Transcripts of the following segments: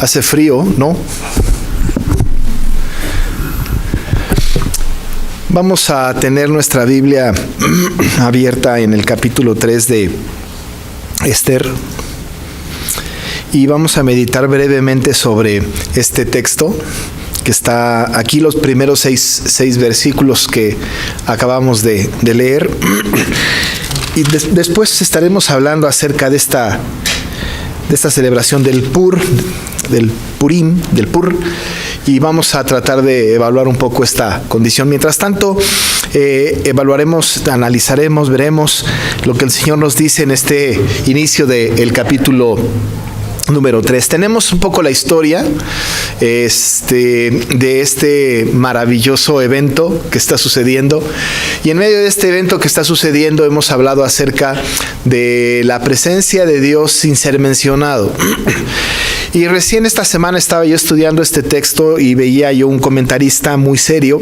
Hace frío, ¿no? Vamos a tener nuestra Biblia abierta en el capítulo 3 de Esther y vamos a meditar brevemente sobre este texto que está aquí, los primeros seis versículos que acabamos de leer, y después estaremos hablando acerca de esta celebración del Pur, del Pur, y vamos a tratar de evaluar un poco esta condición. Mientras tanto, evaluaremos, analizaremos, veremos lo que el Señor nos dice en este inicio del capítulo número 3. Tenemos un poco la historia de este maravilloso evento que está sucediendo, y en medio de este evento que está sucediendo hemos hablado acerca de la presencia de Dios sin ser mencionado. Y recién esta semana estaba yo estudiando este texto y veía yo un comentarista muy serio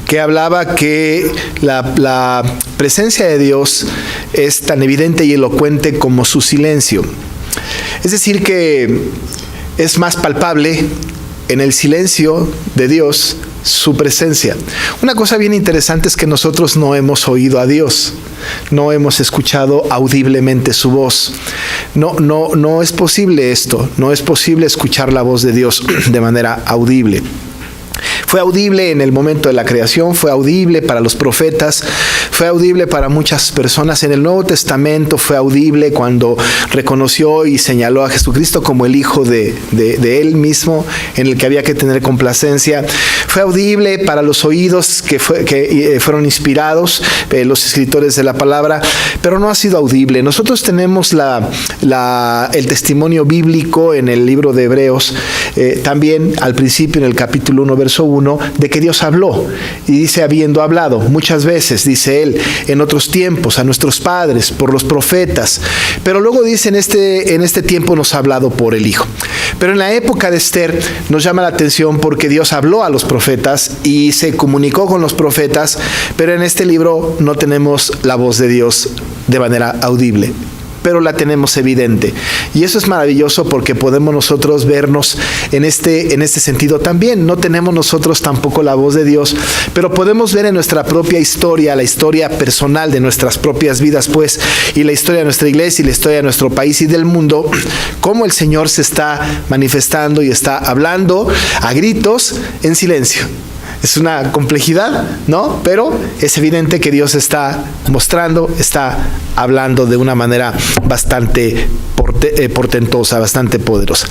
que hablaba que la presencia de Dios es tan evidente y elocuente como su silencio. Es decir, que es más palpable en el silencio de Dios su presencia. Una cosa bien interesante es que nosotros no hemos oído a Dios, no hemos escuchado audiblemente su voz. No es posible esto, no es posible escuchar la voz de Dios de manera audible. Fue audible en el momento de la creación, fue audible para los profetas, fue audible para muchas personas. En el Nuevo Testamento fue audible cuando reconoció y señaló a Jesucristo como el Hijo de Él mismo, en el que había que tener complacencia. Fue audible para los oídos que fueron inspirados, los escritores de la palabra, pero no ha sido audible. Nosotros tenemos el testimonio bíblico en el libro de Hebreos, también al principio en el capítulo 1, verso 1, de que Dios habló, y dice habiendo hablado muchas veces, dice él, en otros tiempos a nuestros padres por los profetas, pero luego dice en este tiempo nos ha hablado por el Hijo. Pero en la época de Esther nos llama la atención porque Dios habló a los profetas y se comunicó con los profetas, pero en este libro no tenemos la voz de Dios de manera audible, pero la tenemos evidente. Y eso es maravilloso porque podemos nosotros vernos en este sentido también. No tenemos nosotros tampoco la voz de Dios, pero podemos ver en nuestra propia historia, la historia personal de nuestras propias vidas, pues, y la historia de nuestra iglesia y la historia de nuestro país y del mundo, cómo el Señor se está manifestando y está hablando a gritos en silencio. Es una complejidad, ¿no? Pero es evidente que Dios está mostrando, está hablando de una manera bastante portentosa, bastante poderosa.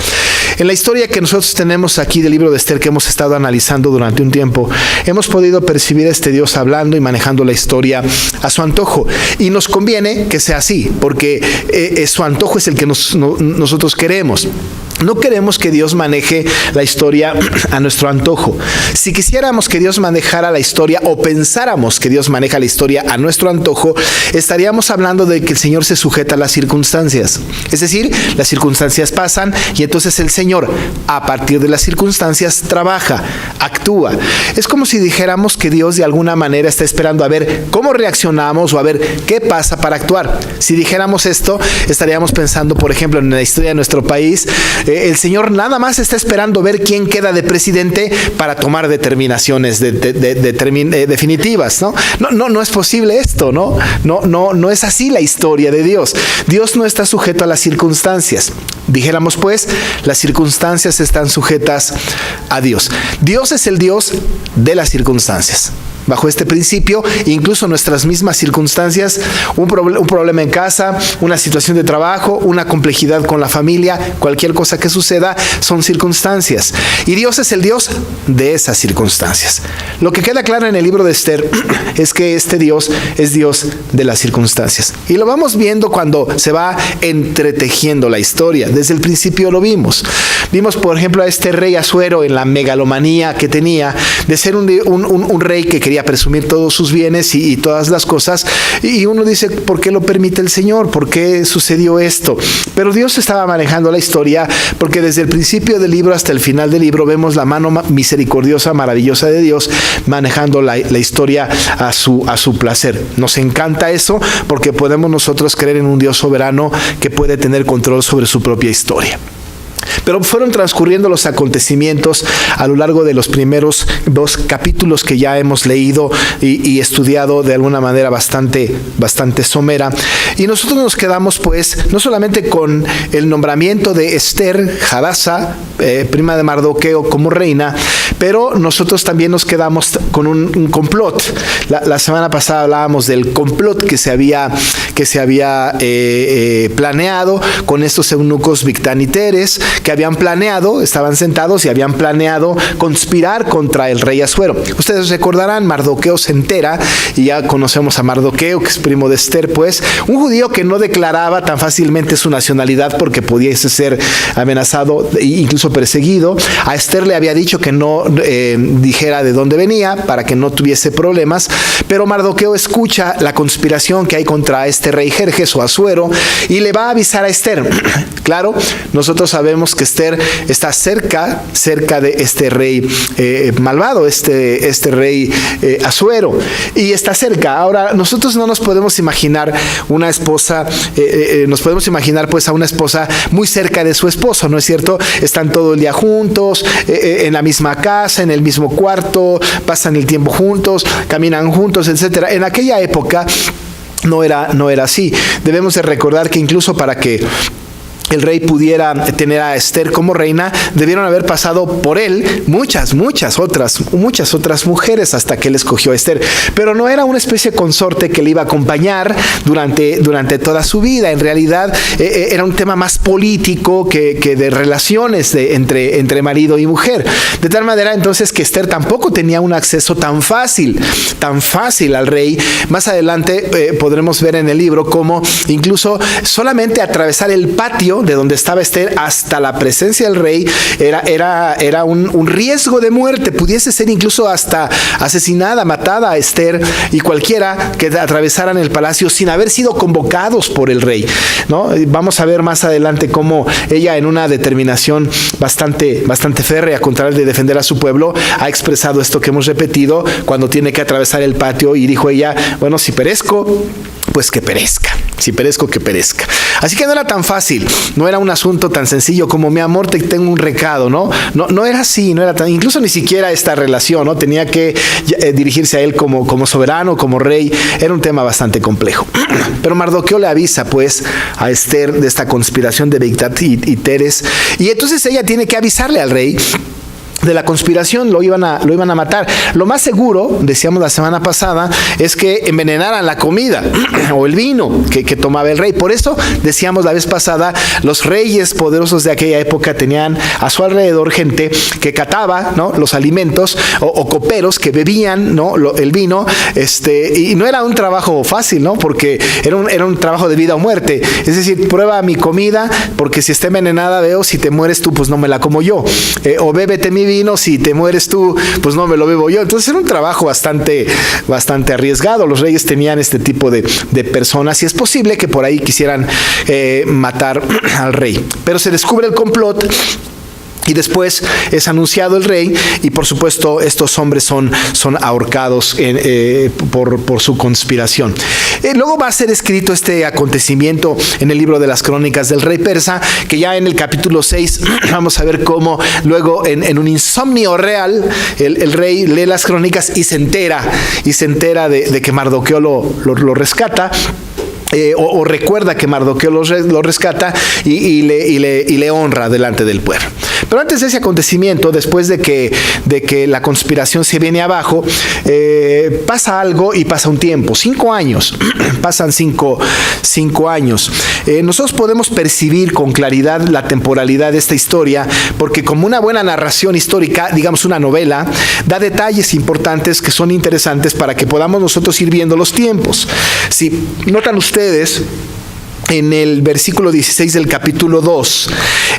En la historia que nosotros tenemos aquí del libro de Esther, que hemos estado analizando durante un tiempo, hemos podido percibir a este Dios hablando y manejando la historia a su antojo. Y nos conviene que sea así, porque su antojo es el que nosotros queremos. No queremos que Dios maneje la historia a nuestro antojo. Si quisiéramos que Dios manejara la historia o pensáramos que Dios maneja la historia a nuestro antojo, estaríamos hablando de que el Señor se sujeta a las circunstancias. Es decir, las circunstancias pasan y entonces el Señor, a partir de las circunstancias, trabaja, actúa. Es como si dijéramos que Dios de alguna manera está esperando a ver cómo reaccionamos o a ver qué pasa para actuar. Si dijéramos esto, estaríamos pensando, por ejemplo, en la historia de nuestro país. El Señor nada más está esperando ver quién queda de presidente para tomar determinaciones definitivas, ¿no? No es posible esto, ¿no? No es así la historia de Dios. Dios no está sujeto a las circunstancias. Dijéramos pues, las circunstancias están sujetas a Dios. Dios es el Dios de las circunstancias. Bajo este principio, incluso nuestras mismas circunstancias, un problema en casa, una situación de trabajo, una complejidad con la familia, cualquier cosa que suceda, son circunstancias. Y Dios es el Dios de esas circunstancias. Lo que queda claro en el libro de Esther es que este Dios es Dios de las circunstancias. Y lo vamos viendo cuando se va entretejiendo la historia. Desde el principio lo vimos. Vimos, por ejemplo, a este rey Asuero en la megalomanía que tenía de ser un rey que quería presumir todos sus bienes y todas las cosas, y uno dice, ¿por qué lo permite el Señor? ¿Por qué sucedió esto? Pero Dios estaba manejando la historia, porque desde el principio del libro hasta el final del libro vemos la mano misericordiosa, maravillosa de Dios manejando la historia a su placer. Nos encanta eso porque podemos nosotros creer en un Dios soberano que puede tener control sobre su propia historia. Pero fueron transcurriendo los acontecimientos a lo largo de los primeros 2 capítulos que ya hemos leído y estudiado de alguna manera bastante somera. Y nosotros nos quedamos pues no solamente con el nombramiento de Esther, Hadasa, prima de Mardoqueo, como reina, pero nosotros también nos quedamos con un complot. La semana pasada hablábamos del complot que se había planeado con estos eunucos Bigtán y Teres, que habían planeado, estaban sentados y habían planeado conspirar contra el rey Asuero. Ustedes recordarán, Mardoqueo se entera, y ya conocemos a Mardoqueo, que es primo de Esther, pues, un judío que no declaraba tan fácilmente su nacionalidad porque pudiese ser amenazado e incluso perseguido. A Esther le había dicho que no dijera de dónde venía para que no tuviese problemas, pero Mardoqueo escucha la conspiración que hay contra este rey Jerjes o Asuero y le va a avisar a Esther. Claro, nosotros sabemos que Esther está cerca de este rey malvado, este rey Asuero, y está cerca. Ahora, nosotros no nos podemos imaginar una esposa, nos podemos imaginar pues a una esposa muy cerca de su esposo, ¿no es cierto? Están todo el día juntos, en la misma casa, en el mismo cuarto, pasan el tiempo juntos, caminan juntos, etcétera. En aquella época no era así. Debemos de recordar que incluso para que el rey pudiera tener a Esther como reina, debieron haber pasado por él muchas otras mujeres hasta que él escogió a Esther. Pero no era una especie de consorte que le iba a acompañar durante toda su vida. En realidad era un tema más político que de relaciones entre marido y mujer. De tal manera entonces que Esther tampoco tenía un acceso tan fácil al rey. Más adelante podremos ver en el libro cómo incluso solamente atravesar el patio de donde estaba Esther hasta la presencia del rey era un riesgo de muerte. Pudiese ser incluso hasta asesinada, matada a Esther y cualquiera que atravesaran el palacio sin haber sido convocados por el rey, ¿no? Vamos a ver más adelante cómo ella, en una determinación bastante férrea con tal de defender a su pueblo, ha expresado esto que hemos repetido cuando tiene que atravesar el patio, y dijo ella: bueno, si perezco, pues que perezca. Si perezco, que perezca. Así que no era tan fácil, no era un asunto tan sencillo como: mi amor, te tengo un recado, ¿no? No era así, no era tan, incluso ni siquiera esta relación, ¿no? Tenía que dirigirse a él como soberano, como rey. Era un tema bastante complejo. Pero Mardoqueo le avisa, pues, a Esther de esta conspiración de Bigtán y Teres, y entonces ella tiene que avisarle al rey de la conspiración. Lo iban a matar. Lo más seguro, decíamos la semana pasada, es que envenenaran la comida o el vino que tomaba el rey. Por eso decíamos la vez pasada, los reyes poderosos de aquella época tenían a su alrededor gente que cataba, ¿no?, los alimentos, o coperos que bebían, ¿no?, el vino, y no era un trabajo fácil, ¿no?, porque era un trabajo de vida o muerte. Es decir, prueba mi comida, porque si está envenenada, veo, si te mueres tú, pues no me la como yo, o bébete mi vino, si te mueres tú, pues no me lo bebo yo. Entonces era un trabajo bastante arriesgado. Los reyes tenían este tipo de personas, y es posible que por ahí quisieran matar al rey. Pero se descubre el complot, y después es anunciado el rey, y por supuesto estos hombres son ahorcados por su conspiración. Luego va a ser escrito este acontecimiento en el libro de las crónicas del rey persa, que ya en el capítulo 6 vamos a ver cómo luego en un insomnio real el rey lee las crónicas y se entera de que Mardoqueo lo rescata. O recuerda que Mardoqueo lo rescata y le honra delante del pueblo. Pero antes de ese acontecimiento, después de que la conspiración se viene abajo, pasa algo y pasa un tiempo, 5 años. Pasan 5 años. Nosotros podemos percibir con claridad la temporalidad de esta historia, porque como una buena narración histórica, digamos una novela, da detalles importantes que son interesantes para que podamos nosotros ir viendo los tiempos. Si notan ustedes, en el versículo 16 del capítulo 2,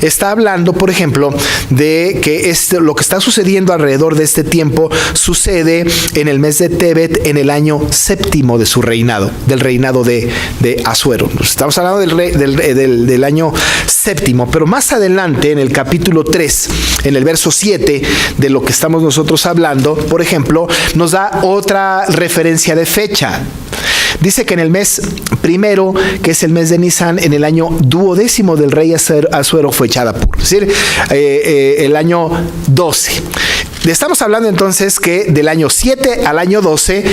está hablando, por ejemplo, de que lo que está sucediendo alrededor de este tiempo sucede en el mes de Tebet, en el año 7 de su reinado, del reinado de Asuero. Estamos hablando del año 7, pero más adelante, en el capítulo 3, en el verso 7, de lo que estamos nosotros hablando, por ejemplo, nos da otra referencia de fecha. Dice que en el mes primero, que es el mes de Nisan, en el año 12º del rey Asuero fue Shadapur, es decir, el año 12. Estamos hablando entonces que del año 7 al año 12,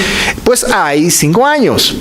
pues hay 5 años.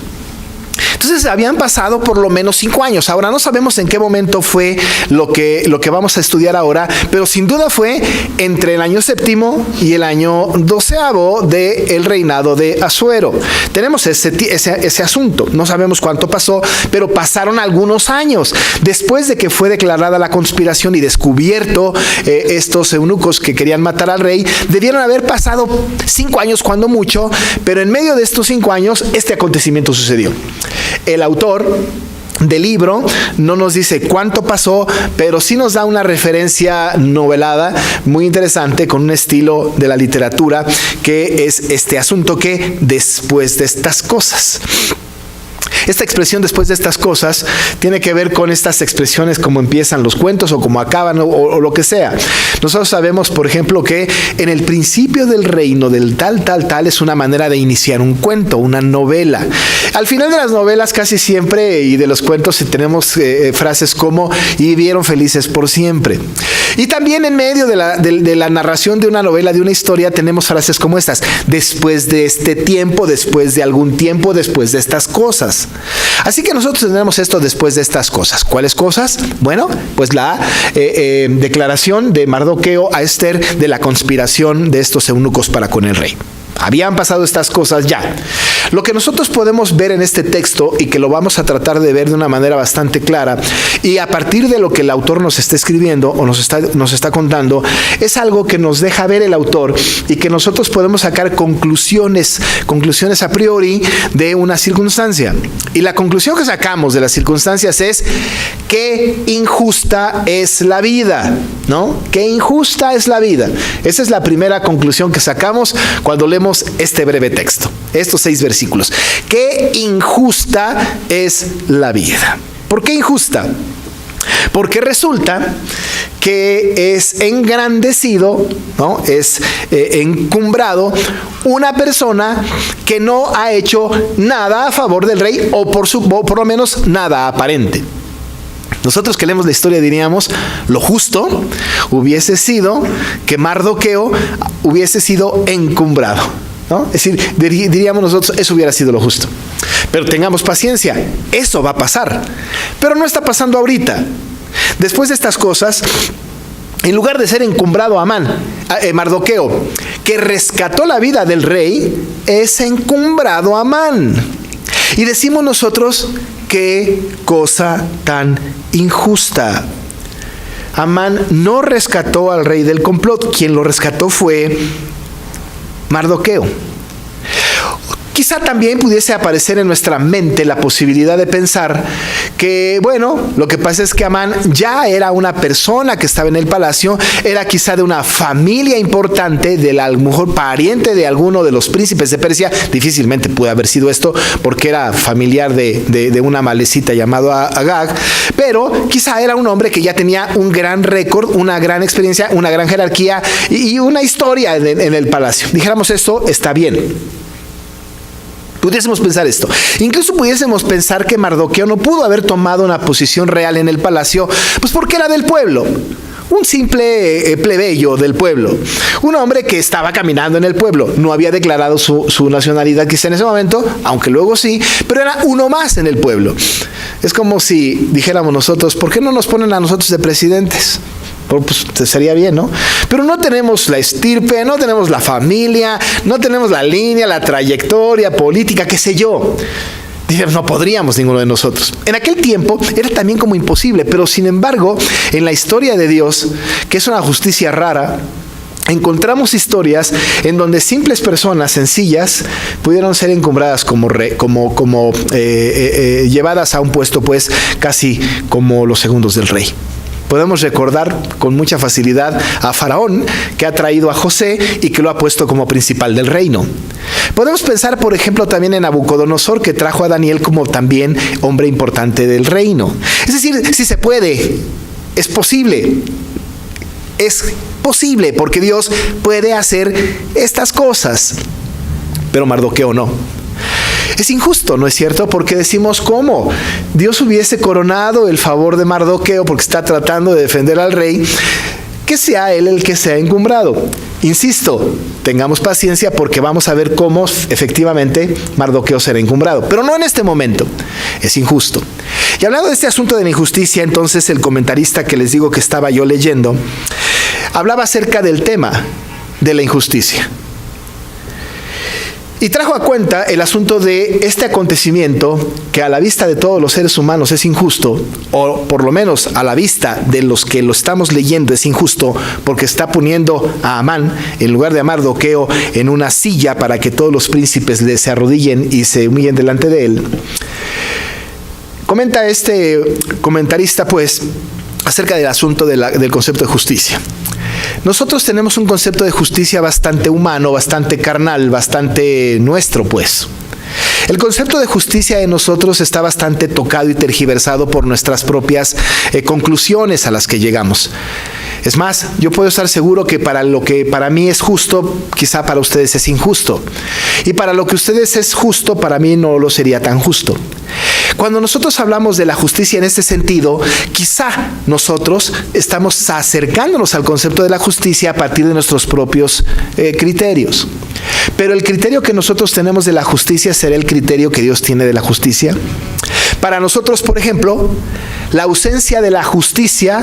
Entonces habían pasado por lo menos 5 años. Ahora no sabemos en qué momento fue lo que vamos a estudiar ahora, pero sin duda fue entre el año 7º y el año 12º del reinado de Asuero. Tenemos ese asunto. No sabemos cuánto pasó, pero pasaron algunos años. Después de que fue declarada la conspiración y descubierto estos eunucos que querían matar al rey, debieron haber pasado 5 años cuando mucho, pero en medio de estos 5 años este acontecimiento sucedió. El autor del libro no nos dice cuánto pasó, pero sí nos da una referencia novelada muy interesante con un estilo de la literatura que es este asunto que después de estas cosas. Esta expresión después de estas cosas tiene que ver con estas expresiones como empiezan los cuentos o como acaban o lo que sea. Nosotros sabemos, por ejemplo, que en el principio del reino del tal es una manera de iniciar un cuento, una novela. Al final de las novelas casi siempre y de los cuentos tenemos frases como y vivieron felices por siempre. Y también en medio de la narración de una novela, de una historia, tenemos frases como estas: después de este tiempo, después de algún tiempo, después de estas cosas. Así que nosotros tenemos esto después de estas cosas. ¿Cuáles cosas? Bueno, pues la declaración de Mardoqueo a Esther de la conspiración de estos eunucos para con el rey. Habían pasado estas cosas ya. Lo que nosotros podemos ver en este texto, y que lo vamos a tratar de ver de una manera bastante clara, y a partir de lo que el autor nos está escribiendo o nos está contando, es algo que nos deja ver el autor y que nosotros podemos sacar conclusiones a priori de una circunstancia. Y la conclusión que sacamos de las circunstancias es: qué injusta es la vida, ¿no? Qué injusta es la vida. Esa es la primera conclusión que sacamos cuando leemos este breve texto, estos 6 versículos. Qué injusta es la vida. ¿Por qué injusta? Porque resulta que es engrandecido, ¿no? Es encumbrado una persona que no ha hecho nada a favor del rey, o por lo menos nada aparente. Nosotros que leemos la historia diríamos: lo justo hubiese sido que Mardoqueo hubiese sido encumbrado, ¿no? Es decir, diríamos nosotros, eso hubiera sido lo justo. Pero tengamos paciencia, eso va a pasar. Pero no está pasando ahorita. Después de estas cosas, en lugar de ser encumbrado Mardoqueo, que rescató la vida del rey, es encumbrado Amán. Y decimos nosotros: qué cosa tan injusta. Amán no rescató al rey del complot. Quien lo rescató fue Mardoqueo. Quizá también pudiese aparecer en nuestra mente la posibilidad de pensar que, bueno, lo que pasa es que Amán ya era una persona que estaba en el palacio, era quizá de una familia importante, a lo mejor pariente de alguno de los príncipes de Persia. Difícilmente puede haber sido esto, porque era familiar de una malecita llamado Agag, pero quizá era un hombre que ya tenía un gran récord, una gran experiencia, una gran jerarquía y una historia en el palacio. Dijéramos, esto está bien. Pudiésemos pensar esto. Incluso pudiésemos pensar que Mardoqueo no pudo haber tomado una posición real en el palacio, pues porque era del pueblo. Un simple plebeyo del pueblo. Un hombre que estaba caminando en el pueblo. No había declarado su nacionalidad quizá en ese momento, aunque luego sí, pero era uno más en el pueblo. Es como si dijéramos nosotros: ¿por qué no nos ponen a nosotros de presidentes? Pues sería bien, ¿no? Pero no tenemos la estirpe, no tenemos la familia, no tenemos la línea, la trayectoria política, qué sé yo. No podríamos ninguno de nosotros. En aquel tiempo era también como imposible, pero sin embargo, en la historia de Dios, que es una justicia rara, encontramos historias en donde simples personas sencillas pudieron ser encumbradas llevadas a un puesto, pues casi como los segundos del rey. Podemos recordar con mucha facilidad a Faraón, que ha traído a José y que lo ha puesto como principal del reino. Podemos pensar, por ejemplo, también en Nabucodonosor, que trajo a Daniel como también hombre importante del reino. Es decir, si se puede, es posible. Es posible, porque Dios puede hacer estas cosas. Pero Mardoqueo no. Es injusto, ¿no es cierto? Porque decimos, ¿cómo? Dios hubiese coronado el favor de Mardoqueo porque está tratando de defender al rey, que sea él el que sea encumbrado. Insisto, tengamos paciencia porque vamos a ver cómo efectivamente Mardoqueo será encumbrado, pero no en este momento. Es injusto. Y hablando de este asunto de la injusticia, entonces el comentarista que les digo que estaba yo leyendo, hablaba acerca del tema de la injusticia. Y trajo a cuenta el asunto de este acontecimiento que a la vista de todos los seres humanos es injusto, o por lo menos a la vista de los que lo estamos leyendo es injusto, porque está poniendo a Amán en lugar de a Mardoqueo en una silla para que todos los príncipes se arrodillen y se humillen delante de él. Comenta este comentarista pues acerca del asunto del concepto de justicia. Nosotros tenemos un concepto de justicia bastante humano, bastante carnal, bastante nuestro, pues. El concepto de justicia de nosotros está bastante tocado y tergiversado por nuestras propias conclusiones a las que llegamos. Es más, yo puedo estar seguro que para lo que para mí es justo, quizá para ustedes es injusto. Y para lo que ustedes es justo, para mí no lo sería tan justo. Cuando nosotros hablamos de la justicia en este sentido, quizá nosotros estamos acercándonos al concepto de la justicia a partir de nuestros propios criterios. Pero el criterio que nosotros tenemos de la justicia será el criterio que Dios tiene de la justicia. Para nosotros, por ejemplo, la ausencia de la justicia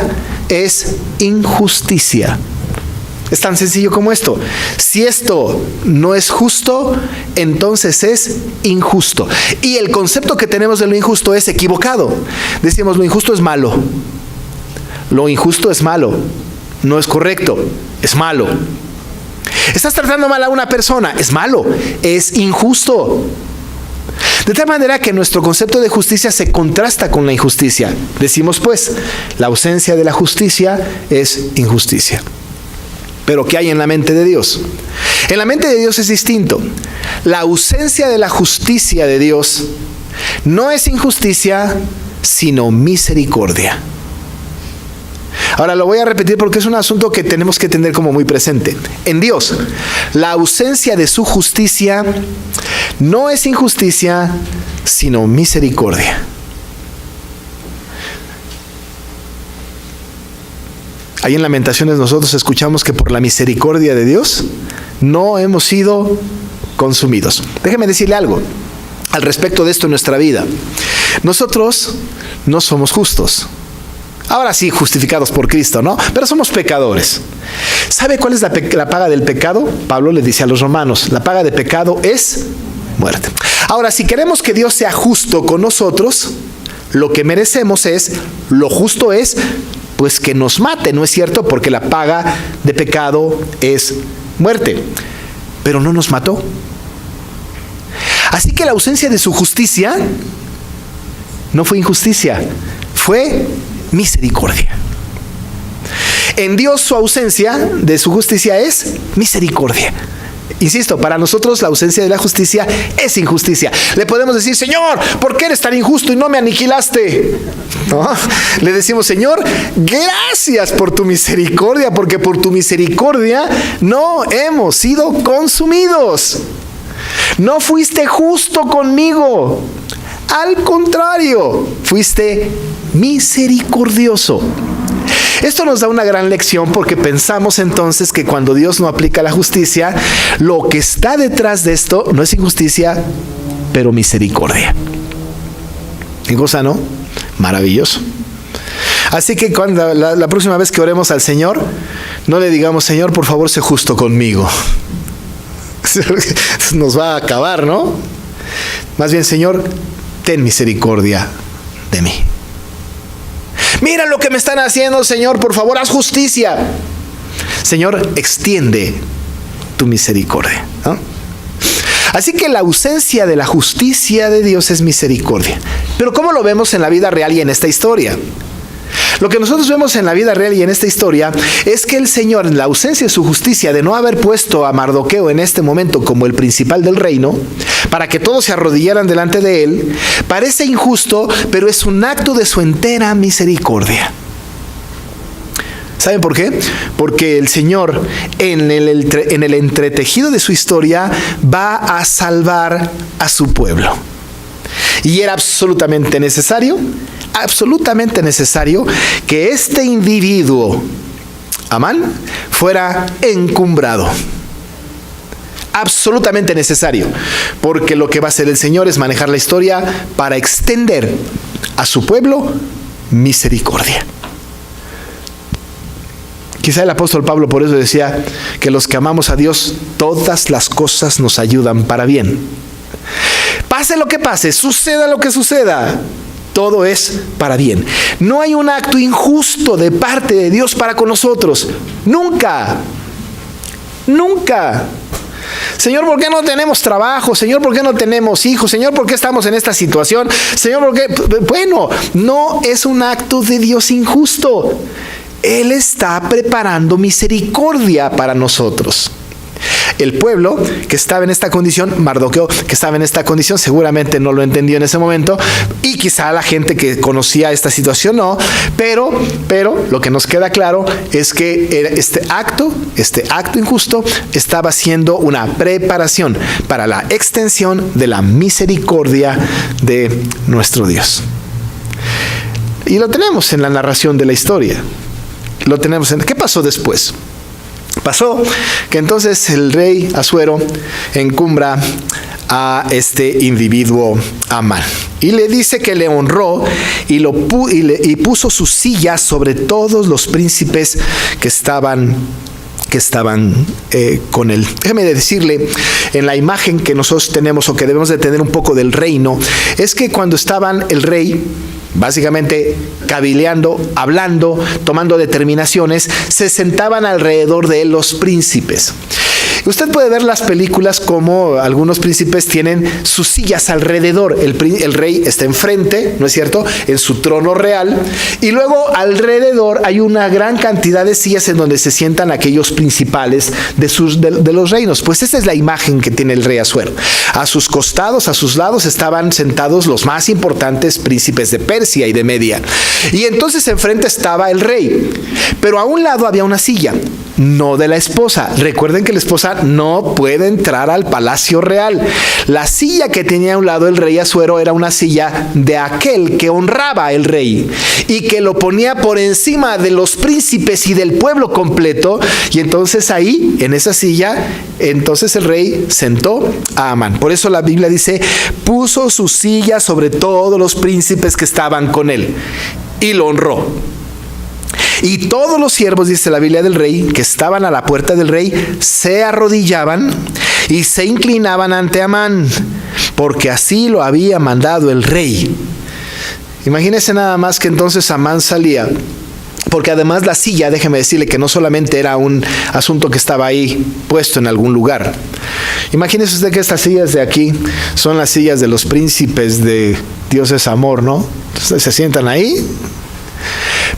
es injusticia. Es tan sencillo como esto. Si esto no es justo, entonces es injusto. Y el concepto que tenemos de lo injusto es equivocado. Decimos, lo injusto es malo. Lo injusto es malo. No es correcto. Es malo. Estás tratando mal a una persona. Es malo. Es injusto. De tal manera que nuestro concepto de justicia se contrasta con la injusticia. Decimos, pues, la ausencia de la justicia es injusticia. Pero ¿qué hay en la mente de Dios? En la mente de Dios es distinto. La ausencia de la justicia de Dios no es injusticia, sino misericordia. Ahora lo voy a repetir porque es un asunto que tenemos que tener como muy presente. En Dios, la ausencia de su justicia no es injusticia, sino misericordia. Ahí en Lamentaciones nosotros escuchamos que por la misericordia de Dios no hemos sido consumidos. Déjeme decirle algo al respecto de esto en nuestra vida. Nosotros no somos justos. Ahora sí, justificados por Cristo, ¿no? Pero somos pecadores. ¿Sabe cuál es la paga del pecado? Pablo le dice a los romanos, la paga de pecado es muerte. Ahora, si queremos que Dios sea justo con nosotros, lo que merecemos es, lo justo es, pues que nos mate, ¿no es cierto? Porque la paga de pecado es muerte. Pero no nos mató. Así que la ausencia de su justicia no fue injusticia, fue misericordia. En Dios su ausencia de su justicia es misericordia. Insisto, para nosotros la ausencia de la justicia es injusticia. Le podemos decir, Señor, ¿por qué eres tan injusto y no me aniquilaste? ¿No? Le decimos, Señor, gracias por tu misericordia, porque por tu misericordia no hemos sido consumidos. No fuiste justo conmigo. Al contrario, fuiste misericordioso. Esto nos da una gran lección porque pensamos entonces que cuando Dios no aplica la justicia, lo que está detrás de esto no es injusticia, pero misericordia. ¿Qué cosa, no? Maravilloso. Así que cuando la próxima vez que oremos al Señor, no le digamos, Señor, por favor, sé justo conmigo. Nos va a acabar, ¿no? Más bien, Señor, ten misericordia de mí. Mira lo que me están haciendo, Señor, por favor, haz justicia. Señor, extiende tu misericordia, ¿no? Así que la ausencia de la justicia de Dios es misericordia. Pero ¿cómo lo vemos en la vida real y en esta historia? Lo que nosotros vemos en la vida real y en esta historia es que el Señor, en la ausencia de su justicia, de no haber puesto a Mardoqueo en este momento como el principal del reino, para que todos se arrodillaran delante de él, parece injusto, pero es un acto de su entera misericordia. ¿Saben por qué? Porque el Señor, en el entretejido de su historia, va a salvar a su pueblo. Y era absolutamente necesario que este individuo, Amán, fuera encumbrado. Absolutamente necesario, porque lo que va a hacer el Señor es manejar la historia para extender a su pueblo misericordia. Quizá el apóstol Pablo por eso decía que los que amamos a Dios, todas las cosas nos ayudan para bien. Pase lo que pase, suceda lo que suceda, todo es para bien. No hay un acto injusto de parte de Dios para con nosotros. Nunca. Nunca. Señor, ¿por qué no tenemos trabajo? Señor, ¿por qué no tenemos hijos? Señor, ¿por qué estamos en esta situación? Señor, ¿por qué? Bueno, no es un acto de Dios injusto. Él está preparando misericordia para nosotros. El pueblo que estaba en esta condición, Mardoqueo, que estaba en esta condición, seguramente no lo entendió en ese momento, y quizá la gente que conocía esta situación no, pero lo que nos queda claro es que este acto injusto estaba siendo una preparación para la extensión de la misericordia de nuestro Dios. Y lo tenemos en la narración de la historia. ¿Qué pasó después? Pasó que entonces el rey Asuero encumbra a este individuo Amán y le dice que le honró y puso su silla sobre todos los príncipes que estaban con él. Déjeme decirle, en la imagen que nosotros tenemos o que debemos de tener un poco del reino, es que cuando estaban el rey básicamente cavileando, hablando, tomando determinaciones, se sentaban alrededor de él los príncipes. Usted puede ver las películas como algunos príncipes tienen sus sillas alrededor. El rey está enfrente, ¿no es cierto?, en su trono real. Y luego alrededor hay una gran cantidad de sillas en donde se sientan aquellos principales de los reinos. Pues esa es la imagen que tiene el rey Asuero. A sus costados, a sus lados estaban sentados los más importantes príncipes de Persia y de Media. Y entonces enfrente estaba el rey. Pero a un lado había una silla, no de la esposa. Recuerden que la esposa no puede entrar al palacio real. La silla que tenía a un lado el rey Asuero era una silla de aquel que honraba al rey y que lo ponía por encima de los príncipes y del pueblo completo. Y entonces ahí, en esa silla, entonces el rey sentó a Amán. Por eso la Biblia dice, puso su silla sobre todos los príncipes que estaban con él y lo honró. Y todos los siervos, dice la Biblia, del rey, que estaban a la puerta del rey, se arrodillaban y se inclinaban ante Amán, porque así lo había mandado el rey. Imagínense nada más que entonces Amán salía, porque además la silla, déjeme decirle que no solamente era un asunto que estaba ahí puesto en algún lugar. Imagínese usted que estas sillas de aquí son las sillas de los príncipes de Dios es amor, ¿no? Entonces se sientan ahí.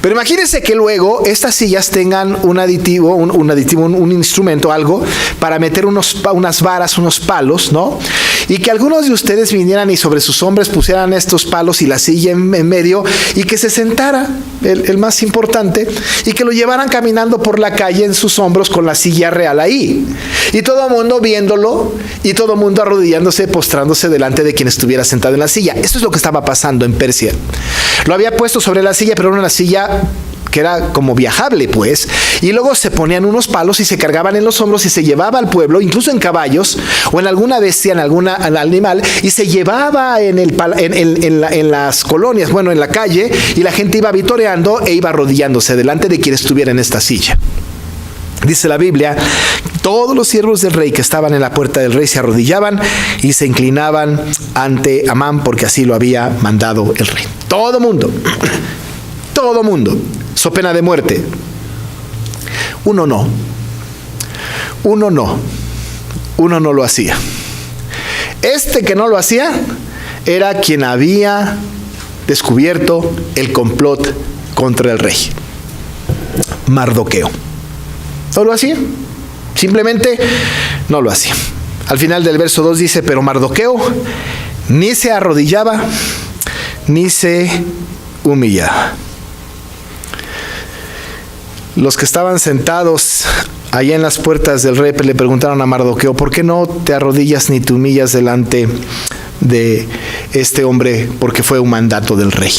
Pero imagínense que luego estas sillas tengan un instrumento, algo, para meter unas varas, unos palos, ¿no? Y que algunos de ustedes vinieran y sobre sus hombros pusieran estos palos y la silla en medio y que se sentara el más importante y que lo llevaran caminando por la calle en sus hombros con la silla real ahí. Y todo el mundo viéndolo y todo el mundo arrodillándose, postrándose delante de quien estuviera sentado en la silla. Esto es lo que estaba pasando en Persia. Lo había puesto sobre la silla, pero era una silla que era como viajable, pues, y luego se ponían unos palos y se cargaban en los hombros y se llevaba al pueblo, incluso en caballos o en alguna bestia, en algún animal, y se llevaba en las colonias, bueno, en la calle, y la gente iba vitoreando e iba arrodillándose delante de quien estuviera en esta silla. Dice la Biblia, todos los siervos del rey que estaban en la puerta del rey se arrodillaban y se inclinaban ante Amán, porque así lo había mandado el rey. Todo mundo, so pena de muerte. Uno no lo hacía. Este que no lo hacía era quien había descubierto el complot contra el rey, Mardoqueo. No lo hacía, simplemente no lo hacía. Al final del verso 2 dice, pero Mardoqueo ni se arrodillaba ni se humillaba. los que estaban sentados allá en las puertas del rey le preguntaron a Mardoqueo: ¿por qué no te arrodillas ni te humillas delante de este hombre? Porque fue un mandato del rey.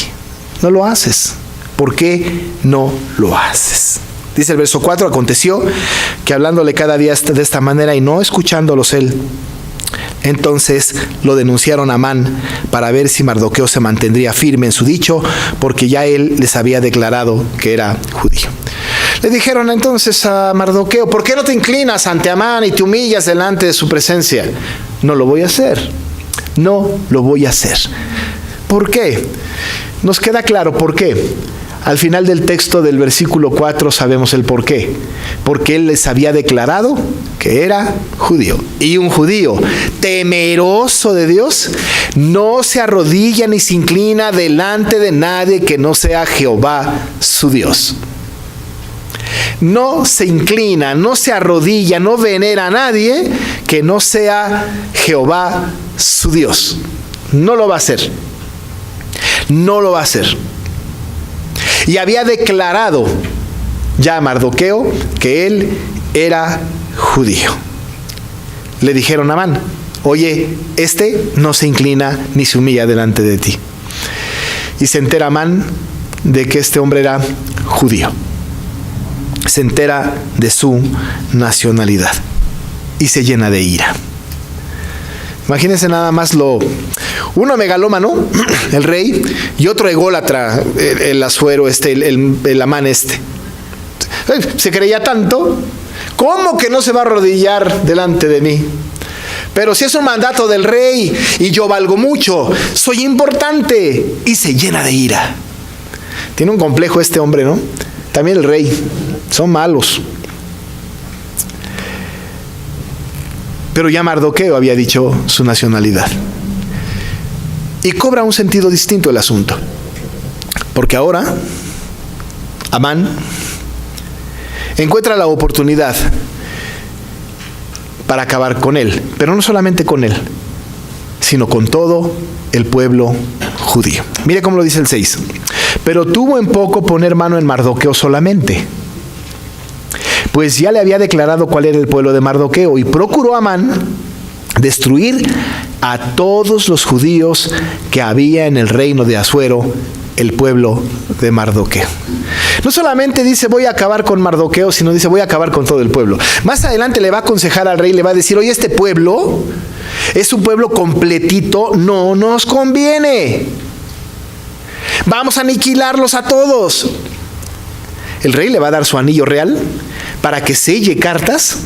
No lo haces. ¿Por qué no lo haces? Dice el verso 4: aconteció que hablándole cada día de esta manera y no escuchándolos él, entonces lo denunciaron a Amán para ver si Mardoqueo se mantendría firme en su dicho, porque ya él les había declarado que era judío. Le dijeron entonces a Mardoqueo: ¿por qué no te inclinas ante Amán y te humillas delante de su presencia? No lo voy a hacer. No lo voy a hacer. ¿Por qué? Nos queda claro por qué. Al final del texto del versículo 4 sabemos el por qué. Porque él les había declarado que era judío. Y un judío temeroso de Dios no se arrodilla ni se inclina delante de nadie que no sea Jehová su Dios. No se inclina, no se arrodilla, no venera a nadie que no sea Jehová su Dios. No lo va a hacer. No lo va a hacer. Y había declarado ya a Mardoqueo que él era judío. Le dijeron a Amán: oye, este no se inclina ni se humilla delante de ti. Y se entera Amán de que este hombre era judío. Se entera de su nacionalidad y se llena de ira. Imagínense nada más uno megalómano, el rey, y otro ególatra, el Asuero, el Amán este. Se creía tanto, ¿cómo que no se va a arrodillar delante de mí? Pero si es un mandato del rey y yo valgo mucho, soy importante, y se llena de ira. Tiene un complejo este hombre, ¿no? También el rey, son malos. Pero ya Mardoqueo había dicho su nacionalidad. Y cobra un sentido distinto el asunto. Porque ahora Amán encuentra la oportunidad para acabar con él. Pero no solamente con él, sino con todo el pueblo judío. Mire cómo lo dice el 6. Pero tuvo en poco poner mano en Mardoqueo solamente, pues ya le había declarado cuál era el pueblo de Mardoqueo, y procuró Amán destruir a todos los judíos que había en el reino de Asuero, el pueblo de Mardoqueo. No solamente dice voy a acabar con Mardoqueo, sino dice voy a acabar con todo el pueblo. Más adelante le va a aconsejar al rey, le va a decir: oye, este pueblo es un pueblo completito, no nos conviene. Vamos a aniquilarlos a todos. El rey le va a dar su anillo real para que selle cartas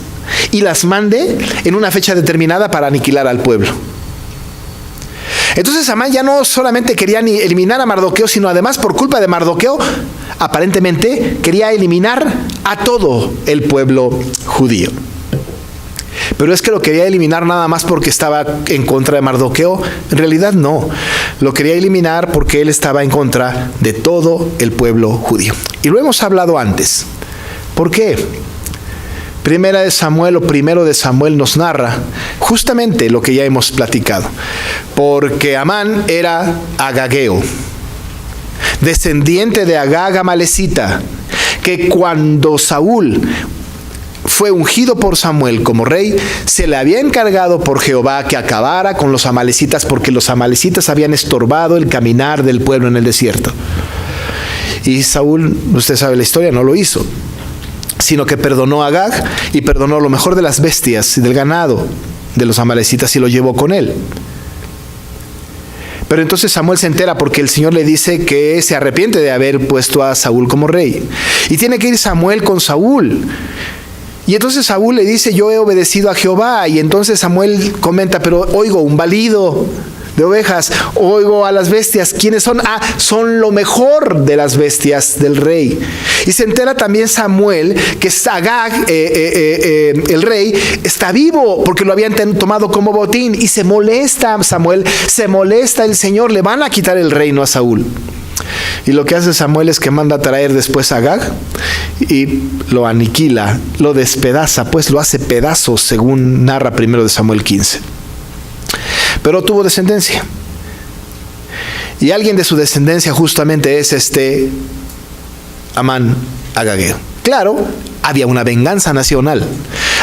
y las mande en una fecha determinada para aniquilar al pueblo. Entonces Amán ya no solamente quería eliminar a Mardoqueo, sino además, por culpa de Mardoqueo, aparentemente quería eliminar a todo el pueblo judío. Pero es que lo quería eliminar nada más porque estaba en contra de Mardoqueo. En realidad no, lo quería eliminar porque él estaba en contra de todo el pueblo judío. Y lo hemos hablado antes. ¿Por qué? Primero de Samuel nos narra justamente lo que ya hemos platicado. Porque Amán era agageo, descendiente de Agag amalecita, que cuando Saúl fue ungido por Samuel como rey, se le había encargado por Jehová que acabara con los amalecitas, porque los amalecitas habían estorbado el caminar del pueblo en el desierto. Y Saúl, usted sabe la historia, no lo hizo, sino que perdonó a Agag y perdonó lo mejor de las bestias y del ganado de los amalecitas y lo llevó con él. Pero entonces Samuel se entera porque el Señor le dice que se arrepiente de haber puesto a Saúl como rey. Y tiene que ir Samuel con Saúl. Y entonces Saúl le dice: yo he obedecido a Jehová. Y entonces Samuel comenta: pero oigo un balido de ovejas, oigo a las bestias. ¿Quiénes son? Son lo mejor de las bestias del rey. Y se entera también Samuel que Agag, el rey, está vivo porque lo habían tomado como botín. Y se molesta Samuel, se molesta el Señor, le van a quitar el reino a Saúl. Y lo que hace Samuel es que manda a traer después a Agag y lo aniquila, lo despedaza, pues lo hace pedazos, según narra primero de Samuel 15. Pero tuvo descendencia. Y alguien de su descendencia justamente es Amán agageo. Claro, había una venganza nacional,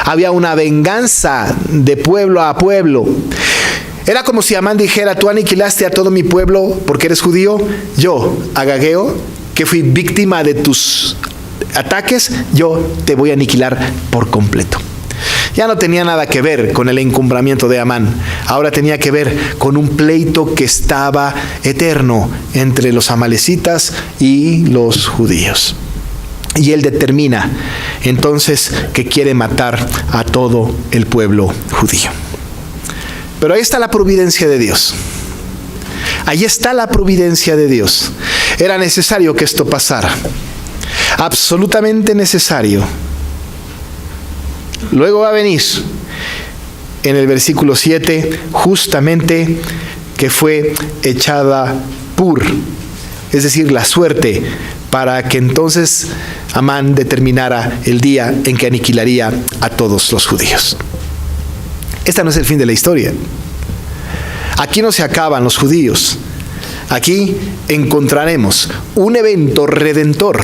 había una venganza de pueblo a pueblo. Era como si Amán dijera: tú aniquilaste a todo mi pueblo porque eres judío. Yo, Agageo, que fui víctima de tus ataques, yo te voy a aniquilar por completo. Ya no tenía nada que ver con el encumbramiento de Amán. Ahora tenía que ver con un pleito que estaba eterno entre los amalecitas y los judíos. Y él determina entonces que quiere matar a todo el pueblo judío. Pero ahí está la providencia de Dios. Ahí está la providencia de Dios. Era necesario que esto pasara. Absolutamente necesario. Luego va a venir en el versículo 7, justamente que fue echada Pur, es decir, la suerte, para que entonces Amán determinara el día en que aniquilaría a todos los judíos. Este no es el fin de la historia. Aquí no se acaban los judíos. Aquí encontraremos un evento redentor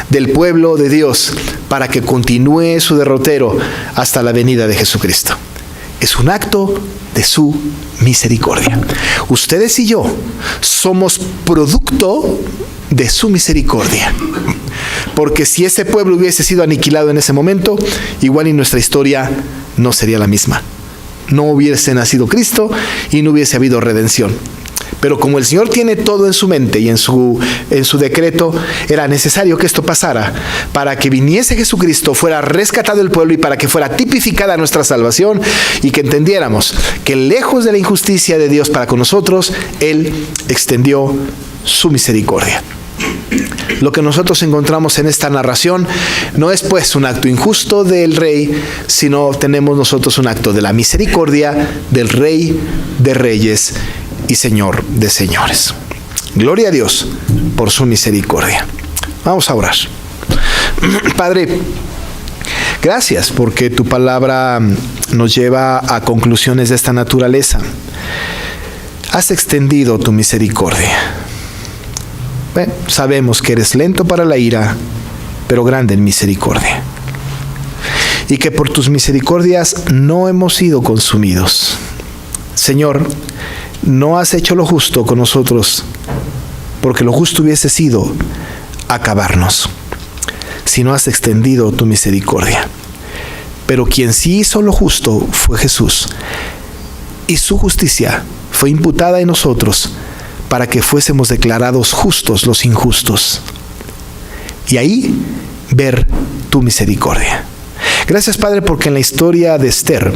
del pueblo de Dios para que continúe su derrotero hasta la venida de Jesucristo. Es un acto de su misericordia. Ustedes y yo somos producto de su misericordia. Porque si ese pueblo hubiese sido aniquilado en ese momento, igual y nuestra historia no sería la misma. No hubiese nacido Cristo y no hubiese habido redención. Pero como el Señor tiene todo en su mente y en su decreto, era necesario que esto pasara para que viniese Jesucristo, fuera rescatado el pueblo y para que fuera tipificada nuestra salvación y que entendiéramos que lejos de la injusticia de Dios para con nosotros, Él extendió su misericordia. Lo que nosotros encontramos en esta narración no es pues un acto injusto del rey, sino tenemos nosotros un acto de la misericordia del Rey de Reyes y Señor de señores. Gloria a Dios por su misericordia. Vamos a orar. Padre, gracias porque tu palabra nos lleva a conclusiones de esta naturaleza. Has extendido tu misericordia. Sabemos que eres lento para la ira, pero grande en misericordia. Y que por tus misericordias no hemos sido consumidos. Señor, no has hecho lo justo con nosotros, porque lo justo hubiese sido acabarnos, sino has extendido tu misericordia. Pero quien sí hizo lo justo fue Jesús, y su justicia fue imputada en nosotros para que fuésemos declarados justos los injustos. Y ahí ver tu misericordia. Gracias, Padre, porque en la historia de Esther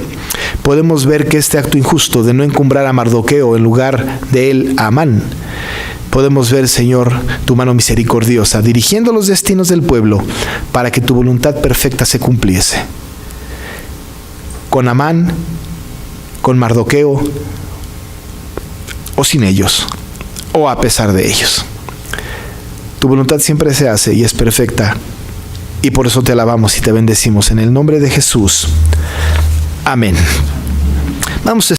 podemos ver que este acto injusto de no encumbrar a Mardoqueo en lugar de él a Amán, podemos ver, Señor, tu mano misericordiosa dirigiendo los destinos del pueblo para que tu voluntad perfecta se cumpliese. Con Amán, con Mardoqueo, o sin ellos, o a pesar de ellos. Tu voluntad siempre se hace y es perfecta. Y por eso te alabamos y te bendecimos en el nombre de Jesús. Amén. Vamos a